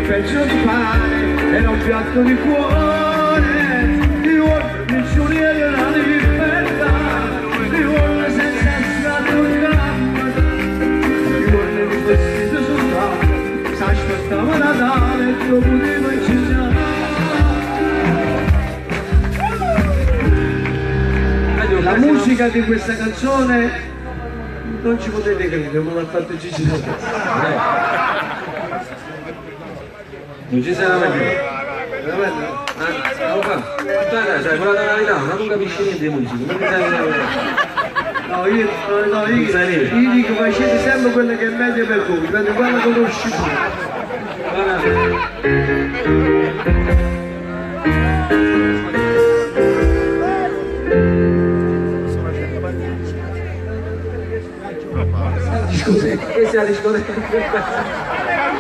pezzo di pane era un piatto di cuore, di vuole prigionieri la libertà, di vuole senza stato gamma, di vuole un vestito soltanto, si aspettava Natale e lo poteva insegnare. La musica di questa canzone non ci potete credere, ma l'ha fatto Gigi D'Alessio. Non ci sarà mai più. Sai, quella tonalità, ma tu capisci niente di musica. No, io dico facete sempre quello che è meglio per voi, quando quello conosci tu. Che sia discoteca?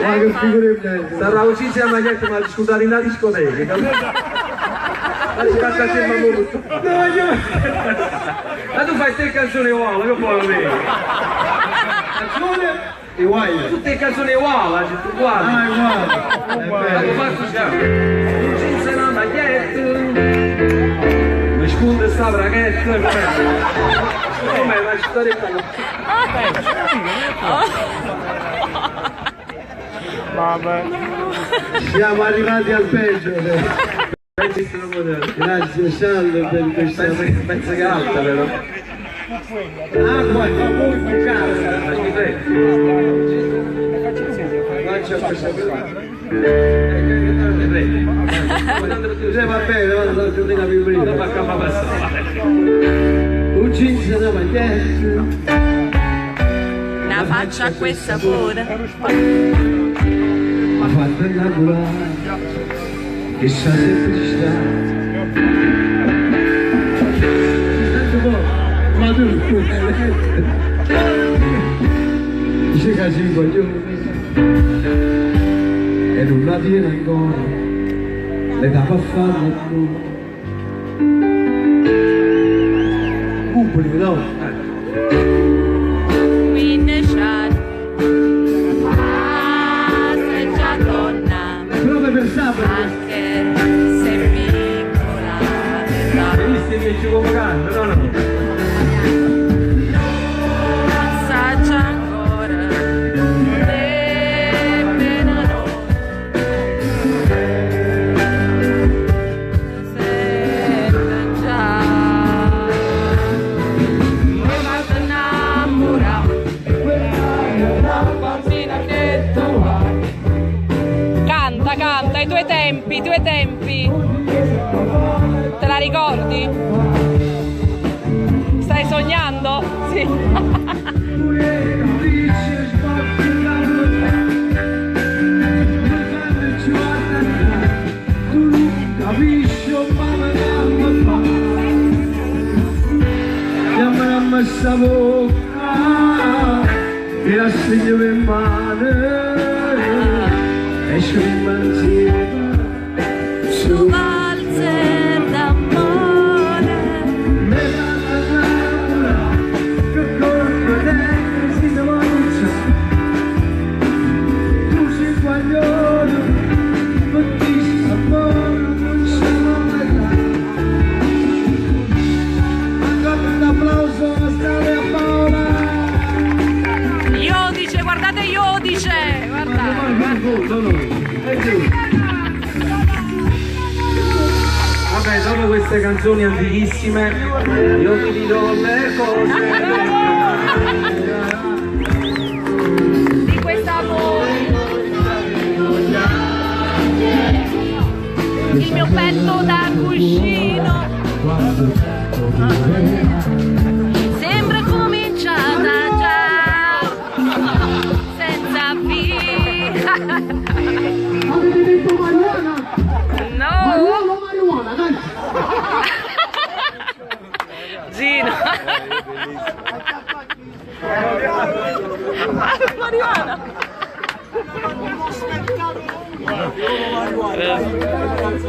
Ma che figure sarà così se mi ha detto ma discutare in una discoteca. Ma ci passa sempre molto. Ma tu fai te canzoni uguali, che puoi avere? Canzone e uguali. Tutte canzoni uguali, uguali. Ah, uguali. Ma tu faccio già. Non ci sia una maglietta. Mi sconde sta braghetta. Com'è la storia? Vabbè. Siamo arrivati al peggio. Grazie Sandro per questa Penso che è alta però. acqua e poi con casa. Faccia questa va bene, vado a giocare la vibrina. Un jeans e una maglietta. Una faccia a quel sapore. Ha fatto innamorare, che sa sempre ci sta. Ma tu, dice che si coglione, e non la tiene ancora, le dà per farlo tu. Pubblico, no? Queen Shad. Sei già donna. Proprio per sapere. Anche se piccola. Hai visto che ci convocano? No. Assaggia ancora. Nemmeno noi. Sento già. Mi vado innamorato. La bambina che tu hai. Canta, i tuoi tempi. Te la ricordi? Stai sognando? Sì. Questa bocca e la segno in mano e ci insieme Su valzer d'amore. me la innamora che corpo dentro si davanza tu sei spagnolo non ti sapore non sono mai ancora un applauso a stare a Paola. Iodice, guardate Iodice, guardate. Vabbè, dopo queste canzoni antichissime, io ti dirò le cose. Di questa amore. Il mio petto da cuscino sembra cominciata già senza fine. Avete detto marijuana? No, Marijuana, dai! Gino. Marijuana.